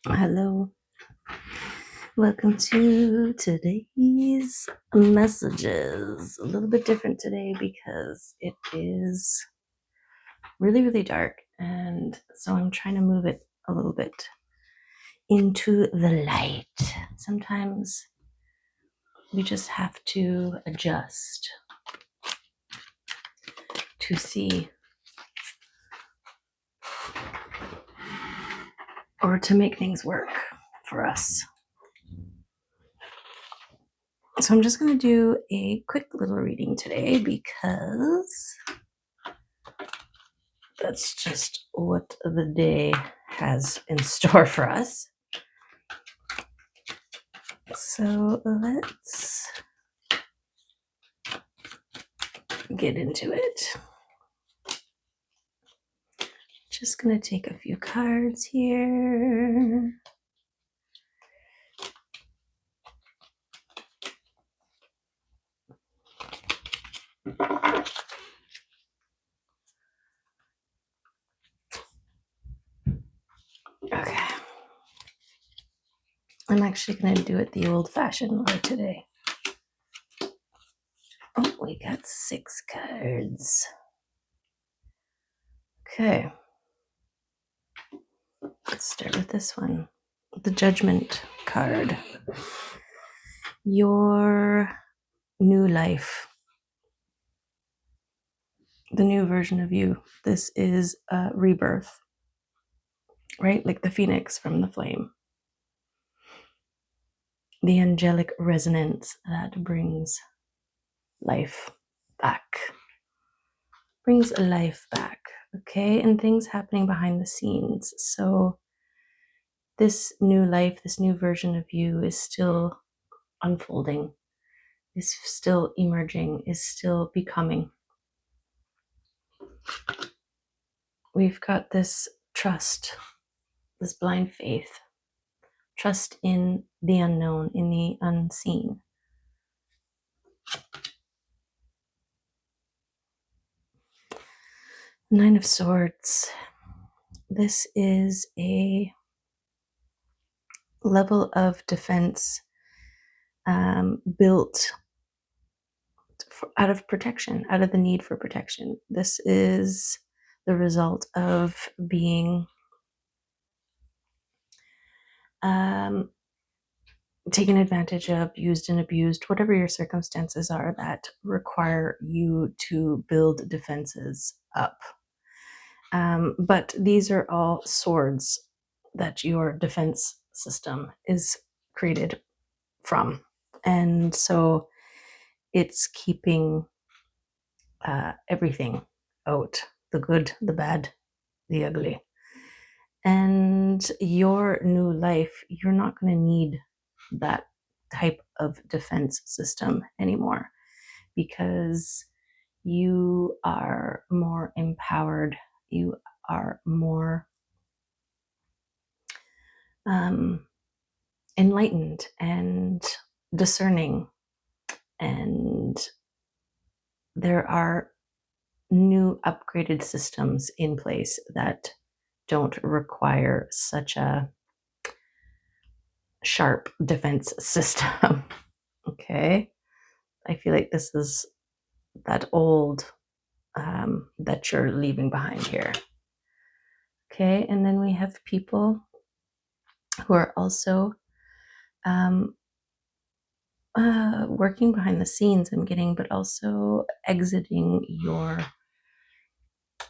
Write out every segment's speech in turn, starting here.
Hello, welcome to today's messages. A little bit different today because it is really, really dark, and so I'm trying to move it a little bit into the light. Sometimes we just have to adjust to see or to make things work for us. So I'm just going to do a quick little reading today because that's just what the day has in store for us. So let's get into it. Just going to take a few cards here. Okay. I'm actually going to do it the old-fashioned way today. Oh, we got 6 cards. Okay. Let's start with this one. The Judgment card. Your new life. The new version of you. This is a rebirth, right? Like the phoenix from the flame. The angelic resonance that brings life back. Brings life back, okay? And things happening behind the scenes. So this new life, this new version of you is still unfolding, is still emerging, is still becoming. We've got this trust, this blind faith, trust in the unknown, in the unseen. Nine of Swords. This is a level of defense built out of protection, out of the need for protection. This is the result of being taken advantage of, used and abused, whatever your circumstances are that require you to build defenses up. But these are all swords that your defense system is created from. And so it's keeping everything out, the good, the bad, the ugly. And your new life, you're not going to need that type of defense system anymore because you are more empowered, you are more enlightened and discerning, and there are new upgraded systems in place that don't require such a sharp defense system. Okay. I feel like this is that old that you're leaving behind here. Okay. And then we have people who are also working behind the scenes, I'm getting, but also exiting your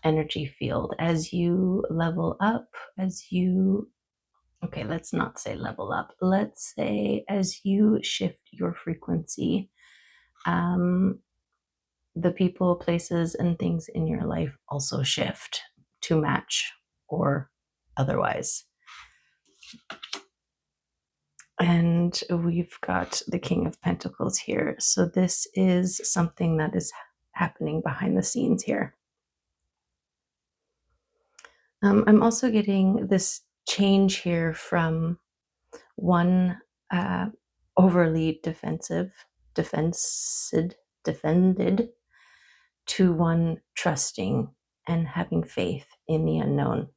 energy field as you level up, as you, okay, let's not say level up. Let's say as you shift your frequency, the people, places, and things in your life also shift to match or otherwise. And we've got the King of Pentacles here. So this is something that is happening behind the scenes here. I'm also getting this change here from one overly defended, to one trusting and having faith in the unknown,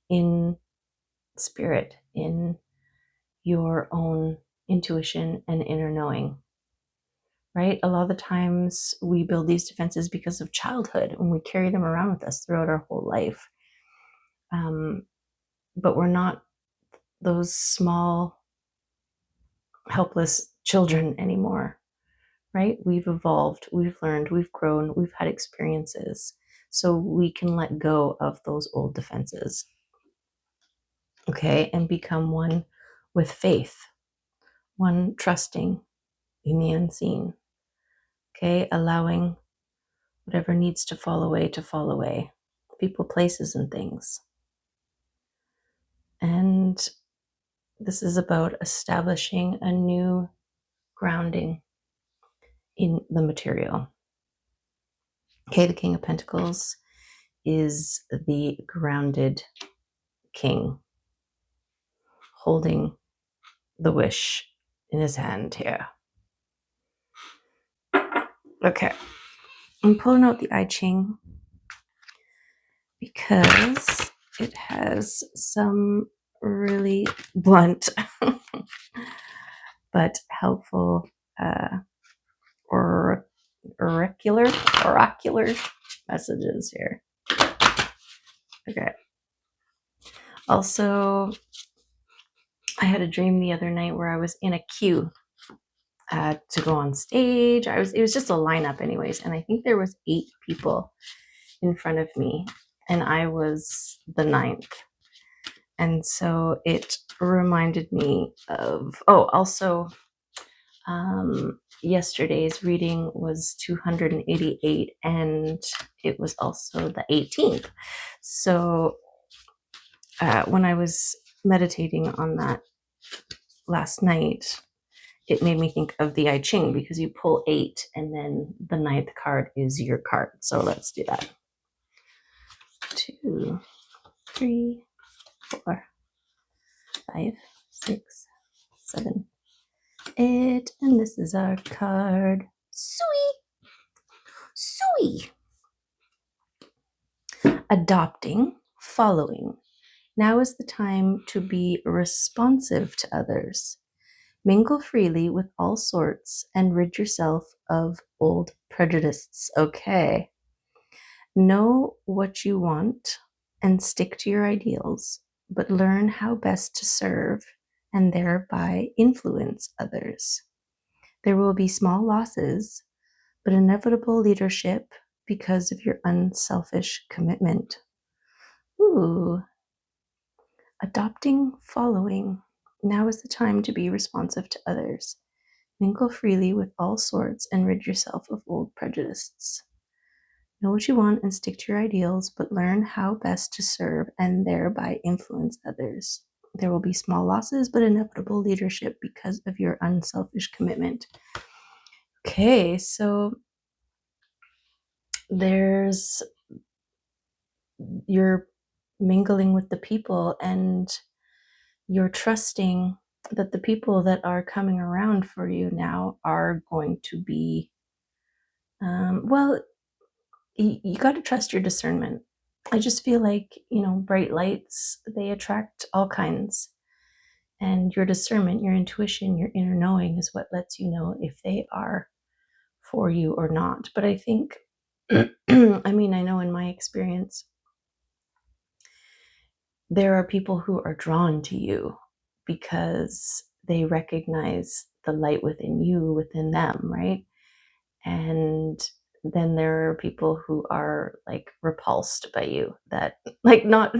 in spirit, in your own intuition and inner knowing, right? A lot of the times we build these defenses because of childhood and we carry them around with us throughout our whole life. But we're not those small, helpless children anymore, right? We've evolved, we've learned, we've grown, we've had experiences. So we can let go of those old defenses, okay, and become one with faith, one trusting in the unseen, okay, allowing whatever needs to fall away, people, places, and things. And this is about establishing a new grounding in the material. Okay, the King of Pentacles is the grounded king holding the wish in his hand here. Okay, I'm pulling out the I Ching because it has some really blunt but helpful oracular messages here. Okay. Also, I had a dream the other night where I was in a queue to go on stage. It was just a lineup anyways, and I think there was 8 people in front of me, and I was the 9th. And so it reminded me of, also, yesterday's reading was 288, and it was also the 18th. So when I was meditating on that last night, it made me think of the I Ching, because you pull 8 and then the 9th card is your card. So let's do that. 2, 3, 4, 5, 6, 7, 8. And this is our card. Sui. Adopting, following. Now is the time to be responsive to others. Mingle freely with all sorts and rid yourself of old prejudices. Okay. Know what you want and stick to your ideals, but learn how best to serve and thereby influence others. There will be small losses, but inevitable leadership because of your unselfish commitment. Ooh. Adopting, following. Now is the time to be responsive to others. Mingle freely with all sorts and rid yourself of old prejudices. Know what you want and stick to your ideals, but learn how best to serve and thereby influence others. There will be small losses, but inevitable leadership because of your unselfish commitment. Okay, so you're mingling with the people, and you're trusting that the people that are coming around for you now are going to be, you got to trust your discernment. I just feel like, bright lights, they attract all kinds. And your discernment, your intuition, your inner knowing is what lets you know if they are for you or not. But I think, I know in my experience, there are people who are drawn to you because they recognize the light within you, within them, right? And then there are people who are like repulsed by you, that like not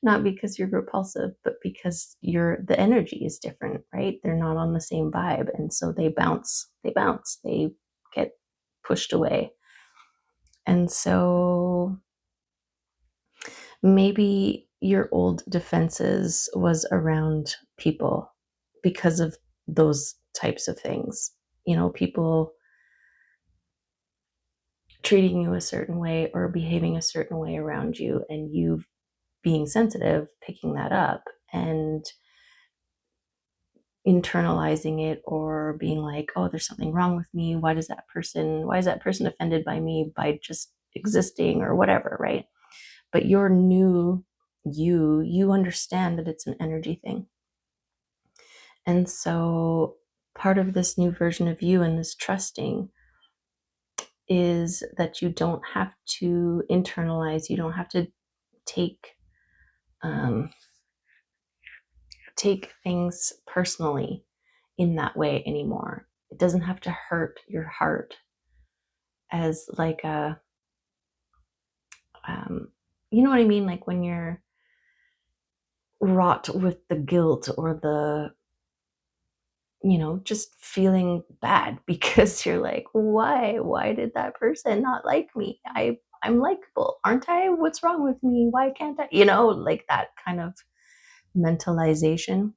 not because you're repulsive, but because the energy is different, right? They're not on the same vibe, and so they they get pushed away. And so maybe your old defenses was around people because of those types of things, people treating you a certain way or behaving a certain way around you, and you being sensitive, picking that up and internalizing it, or being like, oh, there's something wrong with me. Why is that person offended by me by just existing or whatever, right? But your new you understand that it's an energy thing. And so part of this new version of you and this trusting is that you don't have to internalize, you don't have to take um, take things personally in that way anymore. It doesn't have to hurt your heart as like a you know what I mean, like when you're wrought with the guilt or the, you know, just feeling bad because you're like, why did that person not like me? I'm likable, aren't I? What's wrong with me? Why can't I, you know, like that kind of mentalization.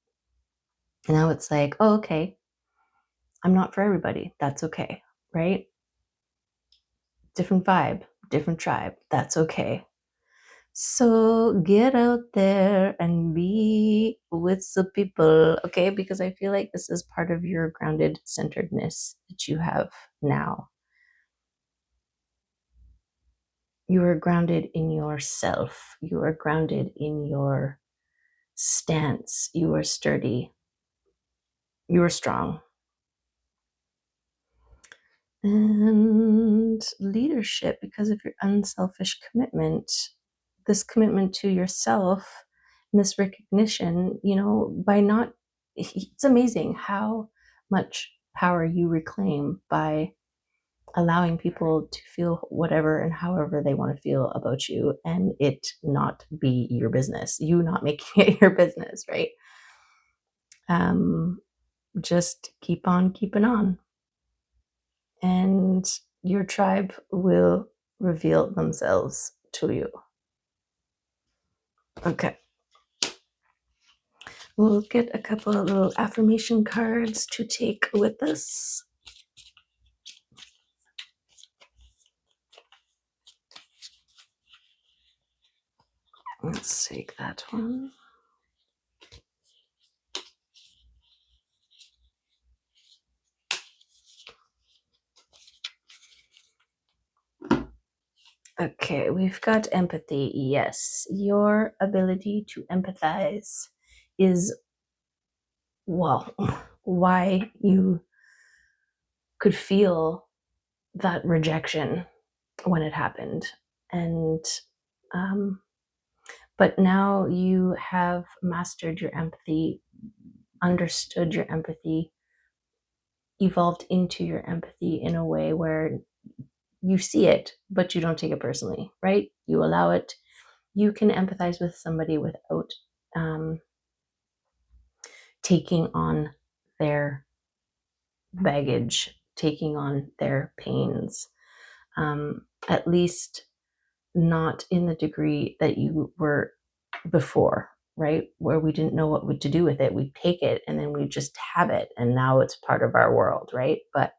Now it's like, oh, okay, I'm not for everybody, that's okay, right? Different vibe, different tribe, that's okay. So get out there and be with the people, okay? Because I feel like this is part of your grounded centeredness that you have now. You are grounded in yourself. You are grounded in your stance. You are sturdy. You are strong. And leadership, because of your unselfish commitment, this commitment to yourself and this recognition, you know, by not, it's amazing how much power you reclaim by allowing people to feel whatever and however they want to feel about you and it not be your business, you not making it your business, right? um just keep on keeping on, and your tribe will reveal themselves to you. Okay, we'll get a couple of little affirmation cards to take with us. Let's take that one. Okay, we've got empathy. Yes, your ability to empathize is, well, why you could feel that rejection when it happened. And, but now you have mastered your empathy, understood your empathy, evolved into your empathy in a way where you see it, but you don't take it personally, right? You allow it. You can empathize with somebody without um, taking on their baggage, taking on their pains, at least not in the degree that you were before, right? Where we didn't know what to do with it. We take it and then we just have it, and now it's part of our world, right? But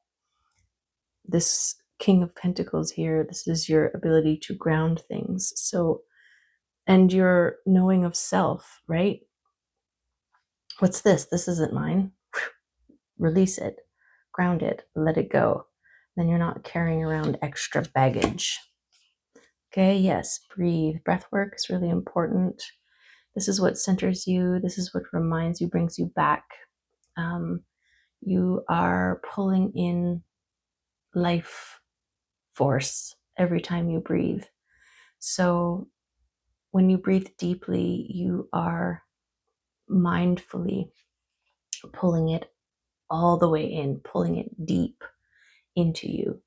this King of Pentacles here, this is your ability to ground things. So, and your knowing of self, right? What's this? This isn't mine. Release it, ground it, let it go. Then you're not carrying around extra baggage. Okay, yes, breathe. Breath work is really important. This is what centers you. This is what reminds you, brings you back. You are pulling in life force every time you breathe. So when you breathe deeply, you are mindfully pulling it all the way in, pulling it deep into you.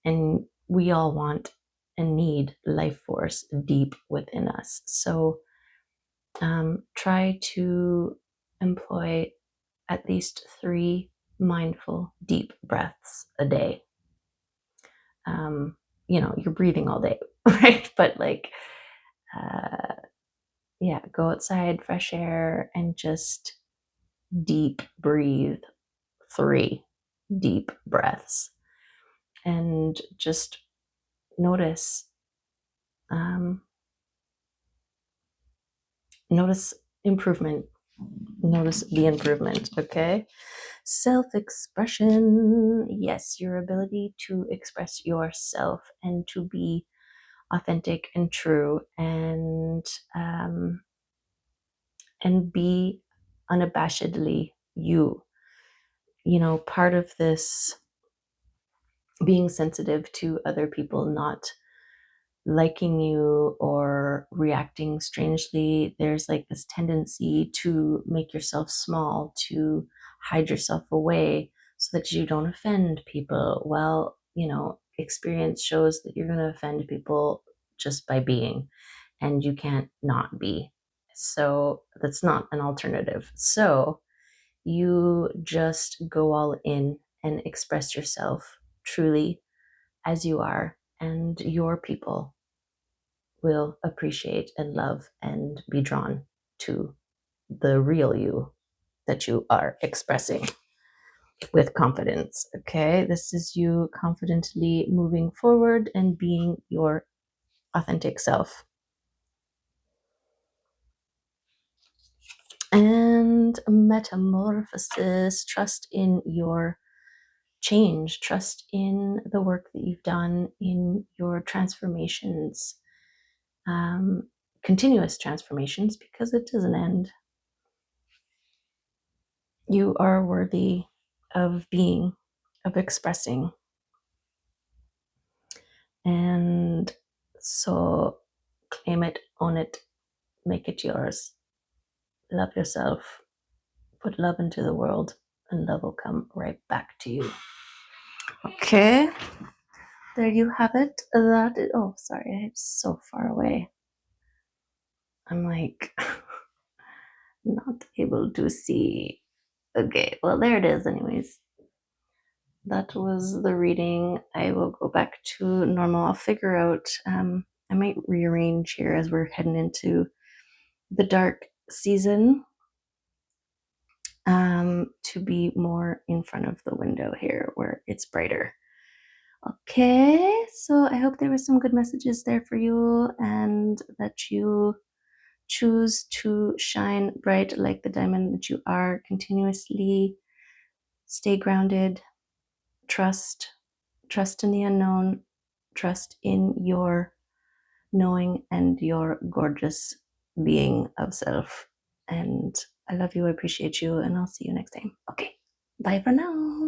And we all want and need life force deep within us. So try to employ at least 3 mindful deep breaths a day. You know, you're breathing all day, right? But like, yeah, go outside, fresh air, and just deep breathe 3 deep breaths, and just notice, um, notice improvement. Notice the improvement. Okay. Self-expression. Yes, your ability to express yourself and to be authentic and true, and be unabashedly you. You know, part of this being sensitive to other people not liking you or reacting strangely, there's like this tendency to make yourself small, to hide yourself away so that you don't offend people. Well, you know, experience shows that you're going to offend people just by being, and you can't not be. So that's not an alternative. So you just go all in and express yourself truly as you are, and your people will appreciate and love and be drawn to the real you that you are expressing with confidence. Okay, this is you confidently moving forward and being your authentic self. And metamorphosis, trust in your change, trust in the work that you've done, in your transformations, continuous transformations, because it doesn't end. You are worthy of being, of expressing. And so claim it, own it, make it yours. Love yourself, put love into the world, and love will come right back to you. Okay, there you have it. That is, oh, sorry, I'm so far away. I'm like not able to see. Okay, well, there it is, anyways. That was the reading. I will go back to normal. I'll figure out, I might rearrange here as we're heading into the dark season, to be more in front of the window here where it's brighter. Okay, so I hope there were some good messages there for you, and that you choose to shine bright like the diamond that you are continuously. Stay grounded, trust in the unknown, trust in your knowing and your gorgeous being of self. And I love you, I appreciate you, and I'll see you next time. Okay, bye for now.